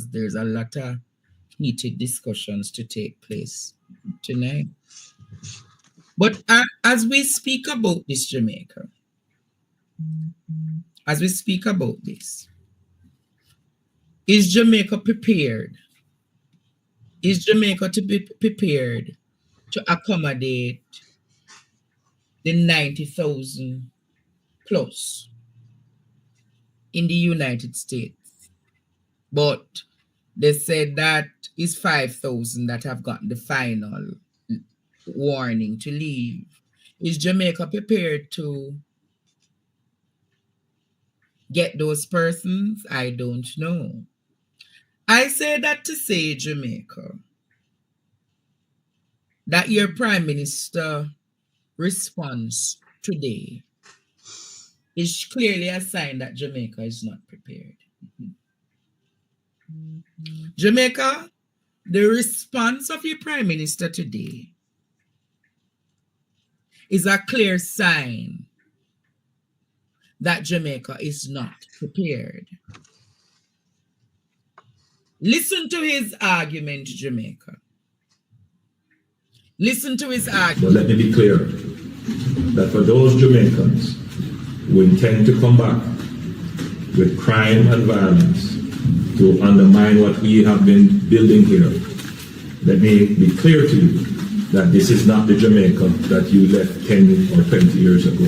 there's a lot of heated discussions to take place tonight. But as we speak about this, Jamaica, as we speak about this, is Jamaica prepared? Is Jamaica to be prepared to accommodate the 90,000 plus in the United States? But they said that is 5,000 that have gotten the final warning to leave. Is Jamaica prepared to get those persons? I don't know. I say that to say, Jamaica, that your Prime Minister response today is clearly a sign that Jamaica is not prepared. Jamaica, the response of your Prime Minister today is a clear sign that Jamaica is not prepared. Listen to his argument, Jamaica. Listen to his argument. But let me be clear that for those Jamaicans who intend to come back with crime and violence to undermine what we have been building here, let me be clear to you that this is not the Jamaica that you left 10 or 20 years ago.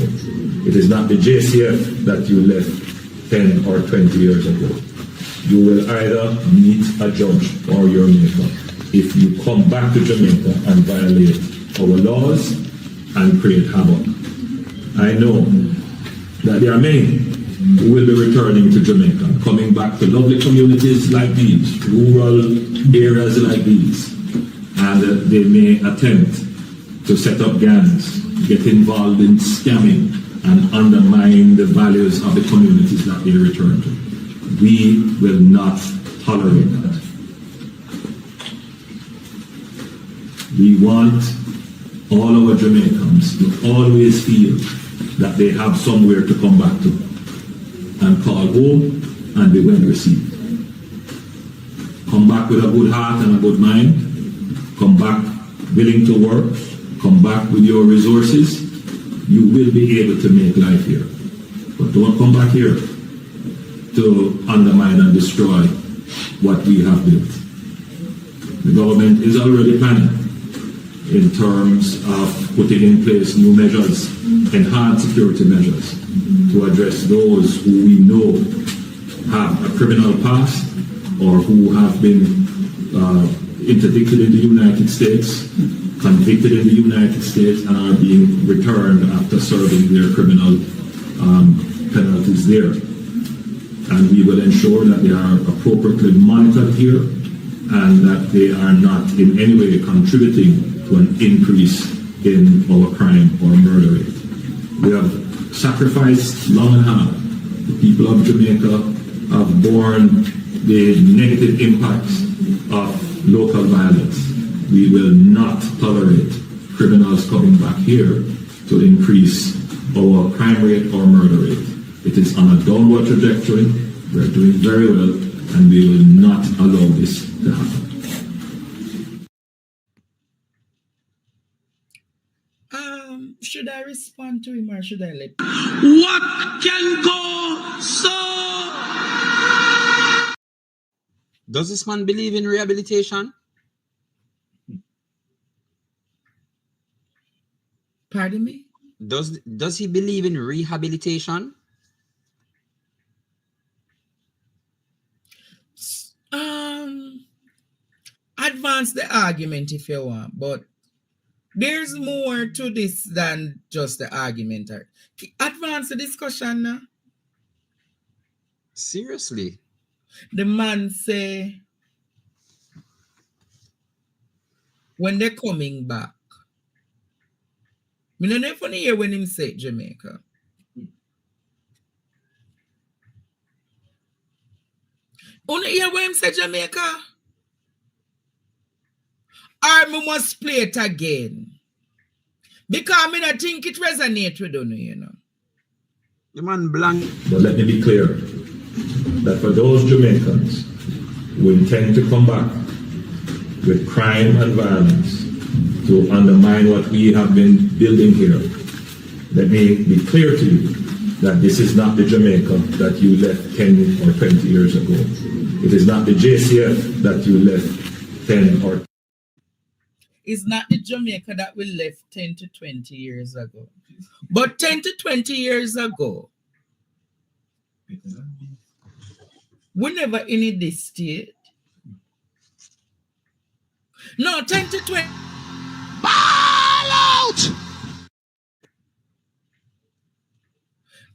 It is not the JCF that you left 10 or 20 years ago. You will either meet a judge or your maker if you come back to Jamaica and violate our laws and create havoc. I know that there are many who will be returning to Jamaica, coming back to lovely communities like these, rural areas like these, and they may attempt to set up gangs, get involved in scamming, and undermine the values of the communities that they return to. We will not tolerate that. We want all our Jamaicans to always feel that they have somewhere to come back to and call home and be well received. Come back with a good heart and a good mind. Come back willing to work. Come back with your resources. You will be able to make life here. But don't come back here to undermine and destroy what we have built. The government is already planning in terms of putting in place new measures, enhanced security measures, to address those who we know have a criminal past or who have been interdicted in the United States, convicted in the United States, and are being returned after serving their criminal penalties there. And we will ensure that they are appropriately monitored here and that they are not in any way contributing to an increase in our crime or murder rate. We have sacrificed long and hard. The people of Jamaica have borne the negative impacts of local violence. We will not tolerate criminals coming back here to increase our crime rate or murder rate. It is on a downward trajectory. We're doing very well, and we will not allow this to happen. Should I respond to him or should I let him? What can go so? Does this man believe in rehabilitation? Pardon me? Does he believe in rehabilitation? Advance the argument if you want, but there's more to this than just the argument. Advance the discussion now. Seriously? The man say, when they're coming back, I don't know if you hear when him say Jamaica. Only hear when him say Jamaica? Or we must play it again. Because I don't think it resonates with you know. The man blank. But let me be clear that for those Jamaicans who intend to come back with crime and violence to undermine what we have been building here, let me be clear to you that this is not the Jamaica that you left 10 or 20 years ago. It is not the JCF that you left 10 or... It's not the Jamaica that we left 10 to 20 years ago. But 10 to 20 years ago, we never in this state. No, 10 to 20. Ball out!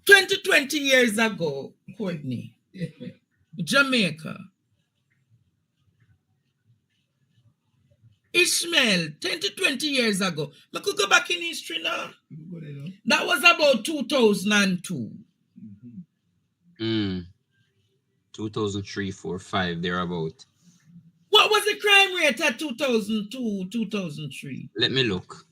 20 years ago, Courtney, Jamaica. Ishmael, 10 to 20 years ago. I could go back in history now. That was about 2002. 2003, 4, 5, thereabout. What was the crime rate at 2002, 2003? Let me look.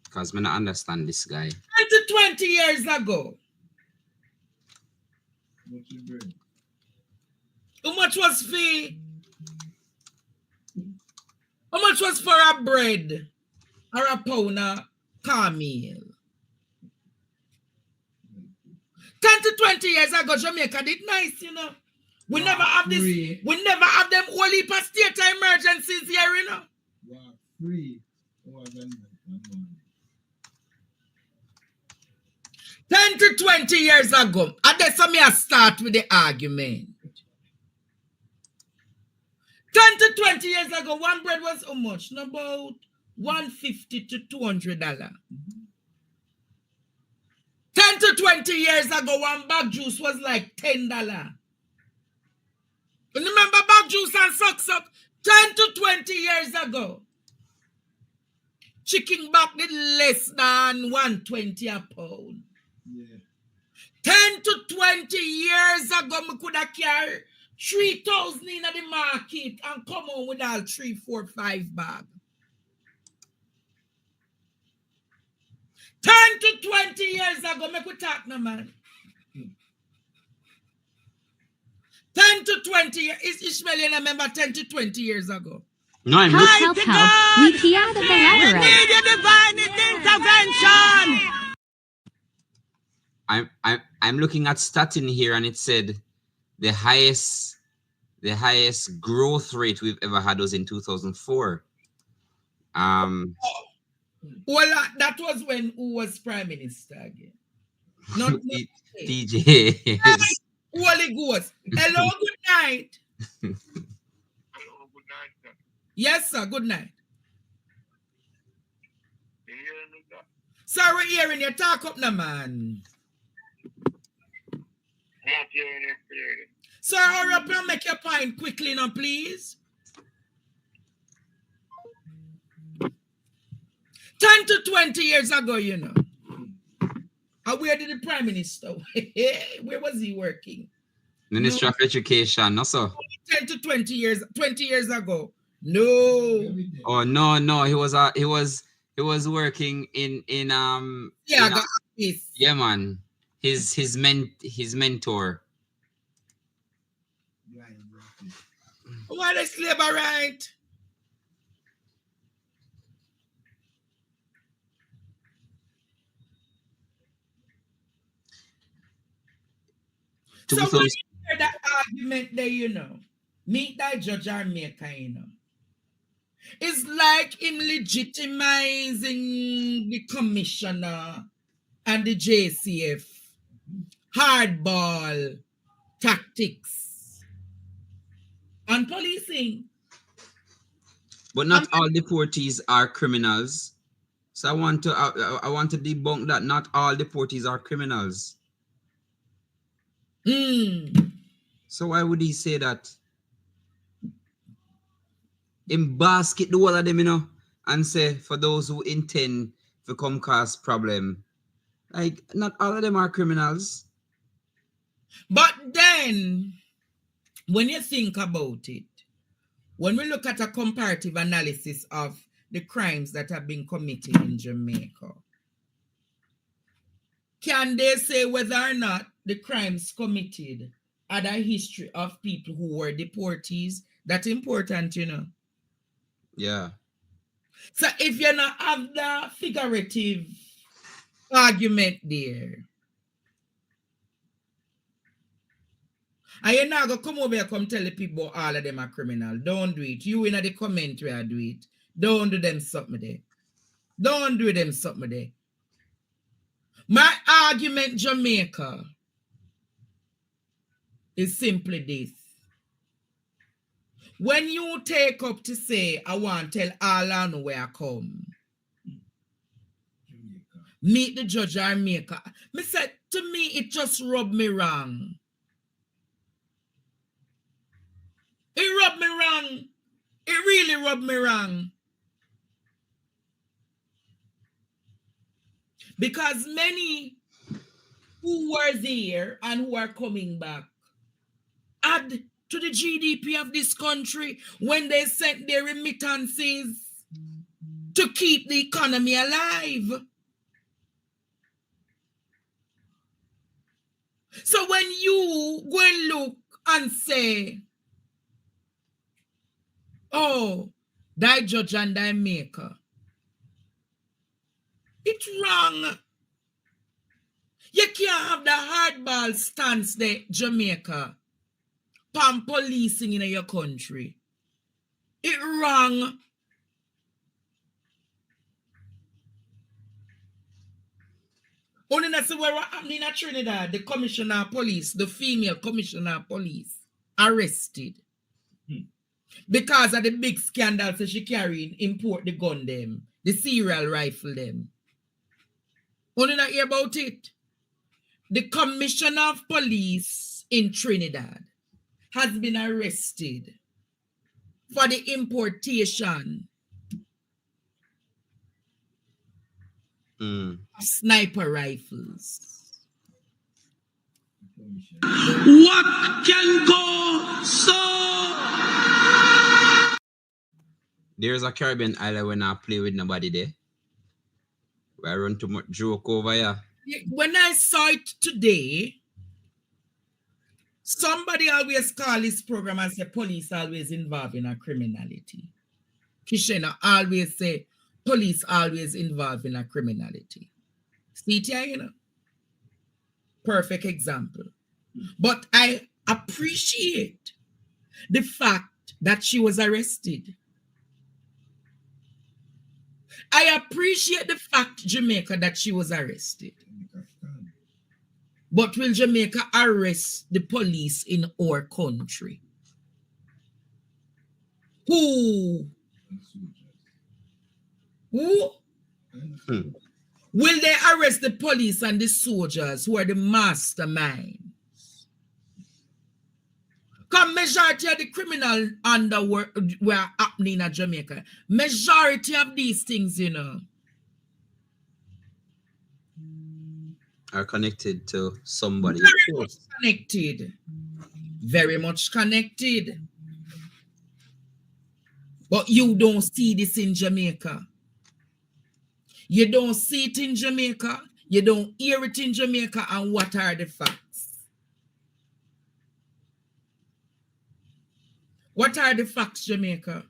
Because I don't understand this guy. 10 to 20 years ago. How much was fee? How much was for a bread or a pound of cornmeal? 10 to 20 years ago, Jamaica did nice, you know. We never have this. We never have them whole heap of state emergencies here, you know. Free. 10 to 20 years ago. And that's how I start with the argument. 10 to 20 years ago, one bread was how much? About $150 to $200. 10 to 20 years ago, one bag juice was like $10. You remember bag juice and suck? 10 to 20 years ago. Chicken back did less than $120 a pound. Yeah. 10 to 20 years ago, I could have carried 3,000 in the market and come on with all 3, 4, 5 bags. 10 to 20 years ago, make we talk now, man. 10 to 20 years. Is Ishmael, you remember 10 to 20 years ago? No, I'm Help, looking. help, help. We key out of the letter. Need your divine intervention! I'm looking at statin here, and it said the highest growth rate we've ever had was in 2004. Well, that was when who was prime minister again? Not DJ. Holy Ghost. Hello, good night. Hello, good night, sir. Yes, sir, good night. You hear me, sir? Sir, we're hearing you. Talk up now, man. Not hearing you clearly. Sir, hurry up and make your point quickly now, please. 10 to 20 years ago, you know. And where did the prime minister? Where was he working? Minister of Education, no sir. 10 to 20 years ago. No. Oh no, he was working in Yeah, I in, got this. yeah, man. His mentor. Why they slave right? So when you hear that argument there, you know, meet that judge or maker, you know. It's like him legitimizing the commissioner and the JCF. Hardball tactics and policing. But not all deportees are criminals. So I want to debunk that not all deportees are criminals. So why would he say that? In basket the whole of them, you know, and say for those who intend to come cause problem. Like not all of them are criminals. But then when you think about it, when we look at a comparative analysis of the crimes that have been committed in Jamaica, can they say whether or not the crimes committed had a history of people who were deportees. That's important, you know. Yeah. So if you not have the figurative argument there, and you're not going to come over here come tell the people all of them are criminal. Don't do it. You in the commentary I do it. Don't do them something there. Don't do them something there. My argument, Jamaica, is simply this. When you take up to say, I want to tell all I know where I come, meet the judge or maker, me said, to me, it just rubbed me wrong. It rubbed me wrong. It really rubbed me wrong. Because many who were there and who are coming back add to the GDP of this country when they sent their remittances to keep the economy alive. So when you go and look and say, oh, thy judge and thy maker, it's wrong. You can't have the hardball stance there, Jamaica, pan policing in your country. It's wrong. Only that's where happening in Trinidad, the commissioner of police, the female commissioner of police, arrested. Because of the big scandals that she carried, import the gun them, the serial rifle them. Only not hear about it. The commissioner of police in Trinidad has been arrested for the importation of sniper rifles. What can go so? There's a Caribbean island when I play with nobody there. Where I run too much joke over here. When I saw it today, somebody always call this program and say police always involved in a criminality. Kishena always say police always involved in a criminality. See it here, you know? Perfect example. But I appreciate the fact that she was arrested. I appreciate the fact, Jamaica, that she was arrested. But will Jamaica arrest the police in our country? Who? Will they arrest the police and the soldiers who are the masterminds? Because majority of the criminal underworld were happening in Jamaica. Majority of these things, you know, are connected to somebody. Very much connected. Very much connected. But you don't see this in Jamaica. You don't see it in Jamaica. You don't hear it in Jamaica. And what are the facts? What are the facts, Jamaica?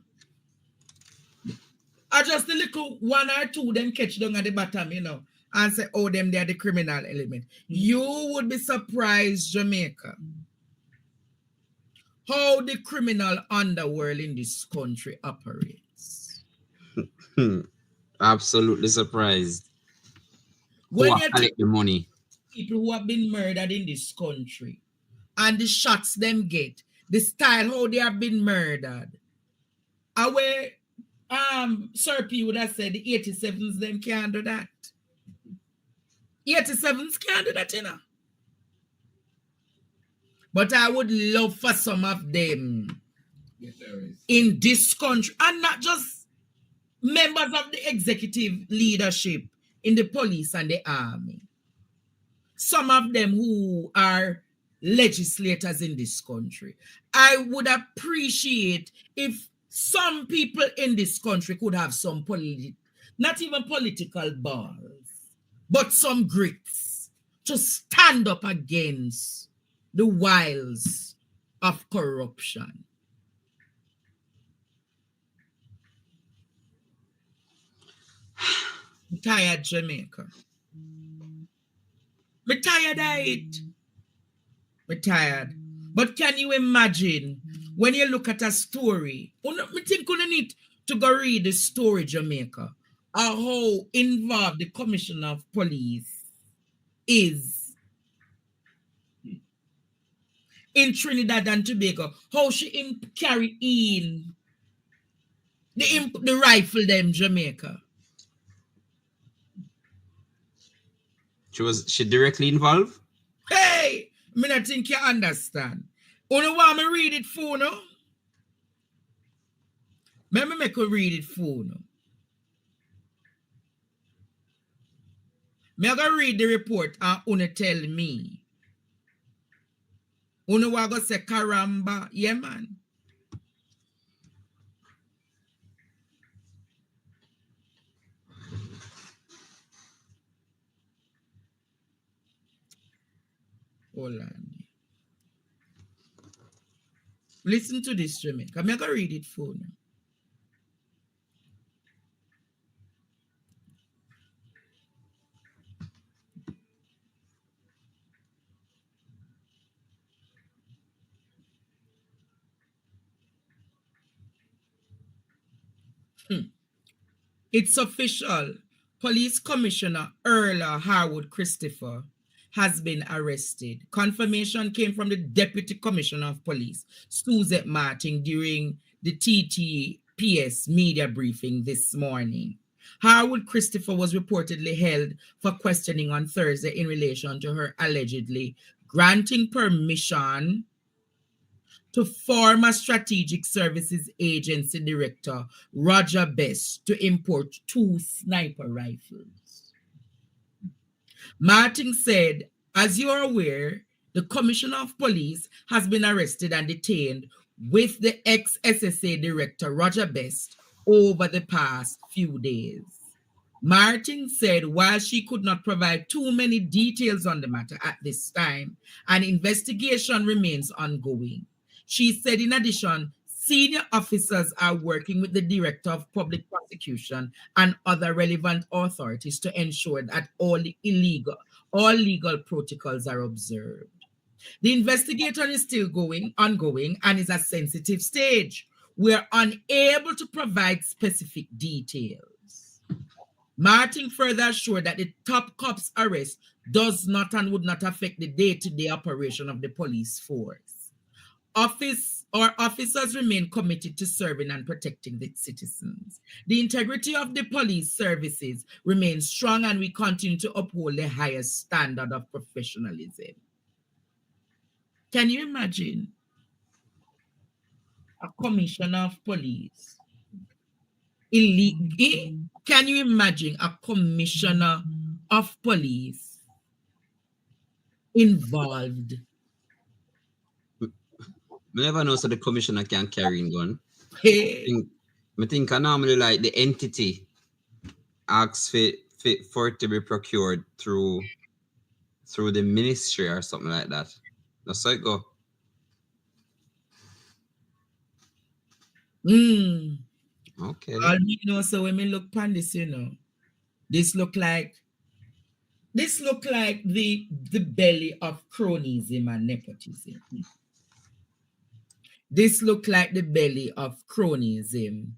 Are just a little one or two them catch down at the bottom, you know, and say, oh, them they're the criminal element. You would be surprised, Jamaica, how the criminal underworld in this country operates. Absolutely surprised. When Who you collect the money? People who have been murdered in this country and the shots them get, the style how they have been murdered. Away, Sir P would have said the 87s them can't do that. 87s can't do that, you know. But I would love for some of them in this country, and not just members of the executive leadership in the police and the army. Some of them who are legislators in this country. I would appreciate if some people in this country could have some not even political balls, but some grits to stand up against the wiles of corruption. I'm tired, Jamaica. I'm tired of it. I'm tired. But can you imagine when you look at a story? I think you need to go read the story, Jamaica, how involved the commissioner of police is in Trinidad and Tobago, how she carry in the rifle them Jamaica. She directly involved? Hey, me not think you understand. Only want me read it for no? Let me make you read it for no. Me I go read the report and una tell me. Una wa go say caramba, yeah man. Hold on. Listen to this, Jamaica. I'm going to read it for you. It's official. Police Commissioner Erla Harwood Christopher has been arrested. Confirmation came from the Deputy Commissioner of Police, Suzette Martin, during the TTPS media briefing this morning. Harwood Christopher was reportedly held for questioning on Thursday in relation to her allegedly granting permission to former Strategic Services Agency Director Roger Best to import 2 sniper rifles. Martin said, as you are aware, the Commissioner of Police has been arrested and detained with the ex-SSA Director Roger Best over the past few days. Martin said while she could not provide too many details on the matter at this time, an investigation remains ongoing. She said, in addition, senior officers are working with the Director of Public Prosecution and other relevant authorities to ensure that all legal protocols are observed. The investigation is still ongoing and is a sensitive stage. We are unable to provide specific details. Martin further assured that the top cop's arrest does not and would not affect the day-to-day operation of the police force. Officers remain committed to serving and protecting the citizens. The integrity of the police services remains strong and we continue to uphold the highest standard of professionalism. Can you imagine a commissioner of police? Can you imagine a commissioner of police involved? I never know so the commissioner can carry in gun. Hey. I think I normally like the entity asks for it to be procured through the ministry or something like that. That's how it go. Okay. All me know, so when me look pan this, this look like the belly of cronyism and nepotism. This look like the belly of cronyism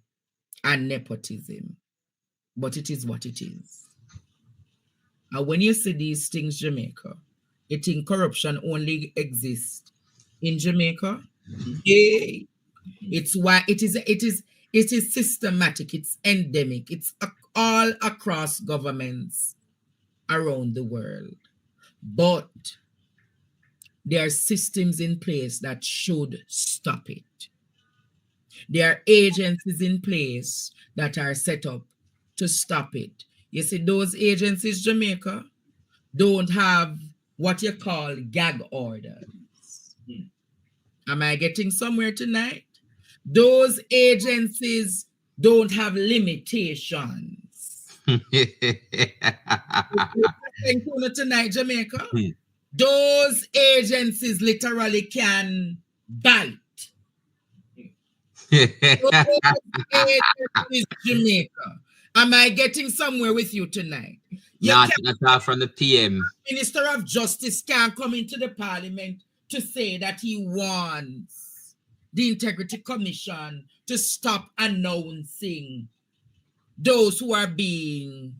and nepotism. But it is what it is. And when you see these things, Jamaica, you think corruption only exists in Jamaica? Yeah. It's why it is systematic, it's endemic, it's all across governments around the world. But there are systems in place that should stop it. There are agencies in place that are set up to stop it. You see, those agencies, Jamaica, don't have what you call gag orders. Am I getting somewhere tonight? Those agencies don't have limitations. Thank you tonight, Jamaica. Hmm. Those agencies literally can bite. Those agencies, Jamaica. Am I getting somewhere with you tonight? You Not can't, at all from the PM. Minister of Justice can't come into the Parliament to say that he wants the Integrity Commission to stop announcing those who are being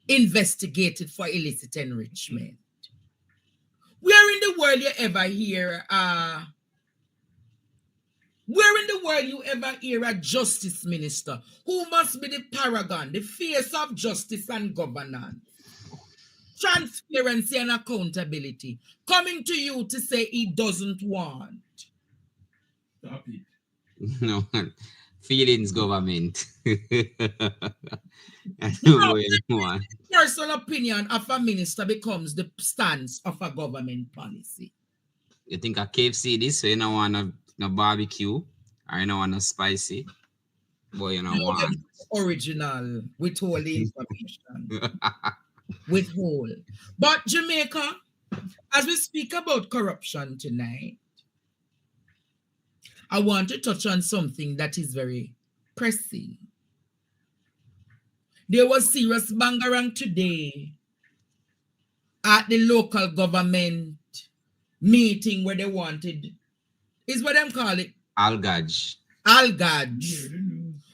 investigated for illicit enrichment. Where in the world you ever hear a justice minister who must be the paragon, the face of justice and governance, transparency and accountability, coming to you to say he doesn't want? Stop it. No, feelings government. I don't know what you want. Personal opinion of a minister becomes the stance of a government policy. You think a KFC this, so you don't want no barbecue, or you don't want no spicy, but you don't want. Original, withhold the information. Withhold. But Jamaica, as we speak about corruption tonight, I want to touch on something that is very pressing. There was serious bangarang today at the local government meeting where they wanted, is what them call it? Algaj. Algaj.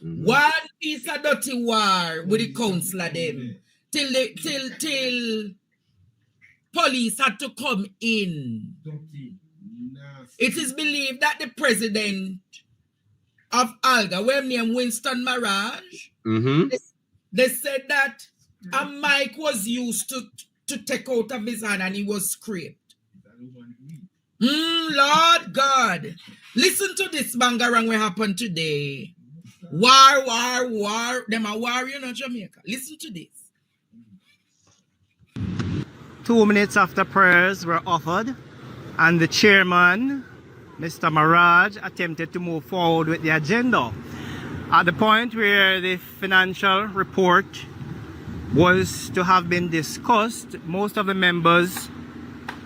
One piece of dirty war with the councillor them. Till police had to come in. It is believed that the president of Alga, where named Winston Mirage, they said that a mic was used to take out of his hand and he was scraped. Lord God. Listen to this bangarang what happened today. War. Them a war, you know, Jamaica. Listen to this. 2 minutes after prayers were offered and the chairman, Mr. Mirage, attempted to move forward with the agenda. At the point where the financial report was to have been discussed, most of the members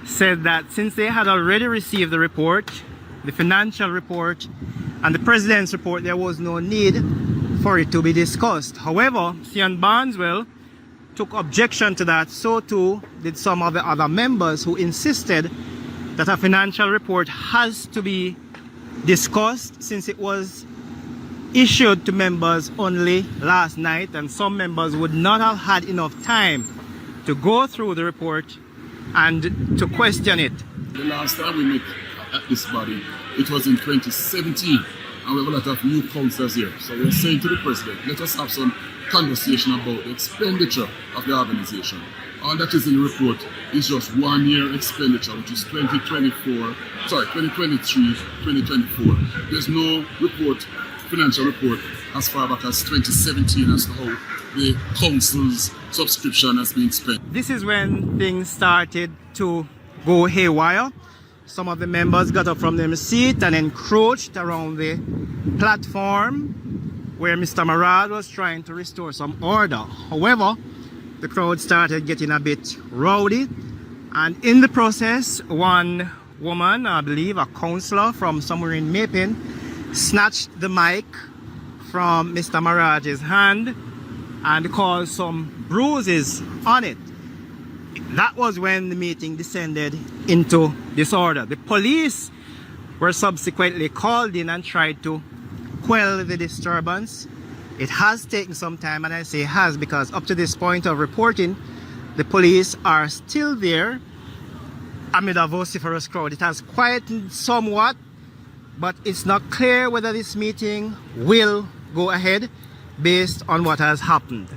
said that since they had already received the report, the financial report and the president's report, there was no need for it to be discussed. However, Sian Barneswell took objection to that. So too did some of the other members who insisted that a financial report has to be discussed since it was issued to members only last night and some members would not have had enough time to go through the report and to question it. The last time we met at this body, it was in 2017, and we have a lot of new councillors here. So we're saying to the president, let us have some conversation about the expenditure of the organization. All that is in the report is just 1 year expenditure, which is 2023, 2024. There's no report, financial report, as far back as 2017 as to how the council's subscription has been spent. This is when things started to go haywire. Some of the members got up from their seat and encroached around the platform where Mr. Mirage was trying to restore some order. However, the crowd started getting a bit rowdy, and in the process, one woman, I believe a councillor from somewhere in Mapin, snatched the mic from Mr. Mirage's hand and caused some bruises on it. That was when the meeting descended into disorder. The police were subsequently called in and tried to quell the disturbance. It has taken some time, and I say has because up to this point of reporting, the police are still there amid a vociferous crowd. It has quietened somewhat, but it's not clear whether this meeting will go ahead based on what has happened.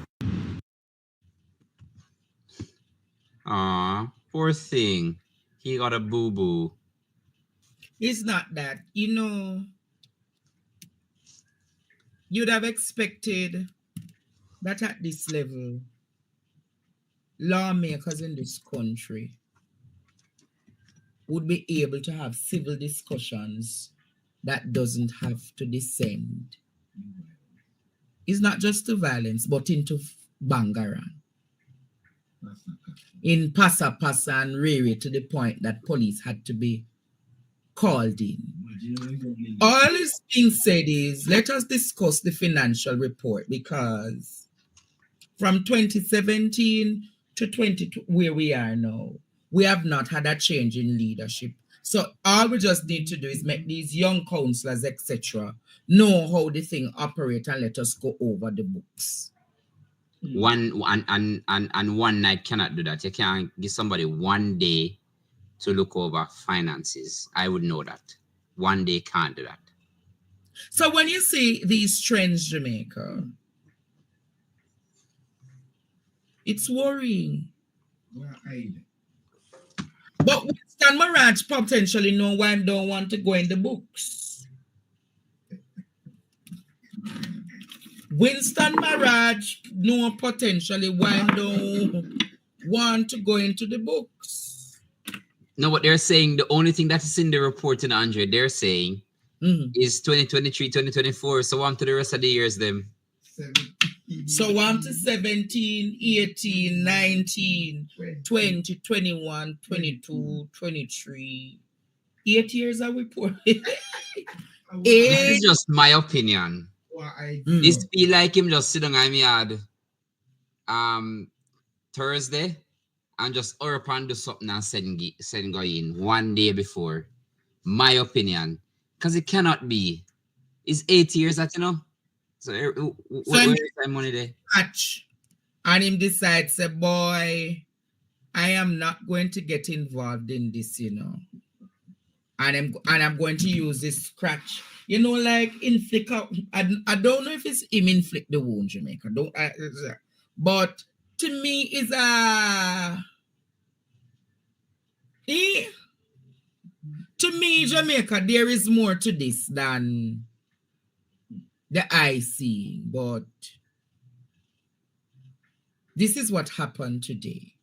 Poor thing. He got a boo-boo. It's not that. You know, you'd have expected that at this level, lawmakers in this country would be able to have civil discussions that doesn't have to descend. It's not just to violence, but into bangarang. in Passa and Riri to the point that police had to be called in. All is being said is, let us discuss the financial report, because from 2017 to where we are now, we have not had a change in leadership. So all we just need to do is make these young councillors, etc., know how the thing operates and let us go over the books. One night cannot do that. You can't give somebody 1 day to look over finances. I would know that. 1 day can't do that. So when you see these trends, Jamaica, it's worrying. But Winston Maraj potentially know why I don't want to go in the books. Winston Maraj know potentially why I don't want to go into the books. No, what they're saying, the only thing that is in the report in Andre, they're saying is 2023, 2024. So on to the rest of the years, them. So on to 17, 18, 19, 20, 21, 22, 23. 8 years are reported. This is just my opinion. This feel like him just sit down in my yard Thursday and just hurry up and do something and send go in 1 day before. My opinion. Because it cannot be. It's 8 years that, you know. So where is that money there? And him decides, say, boy, I am not going to get involved in this, you know. And I'm going to use this scratch. You know, like inflict. I don't know if it's him inflict the wound, Jamaica. But to me, is to me, Jamaica, there is more to this than the eye seeing. But this is what happened today.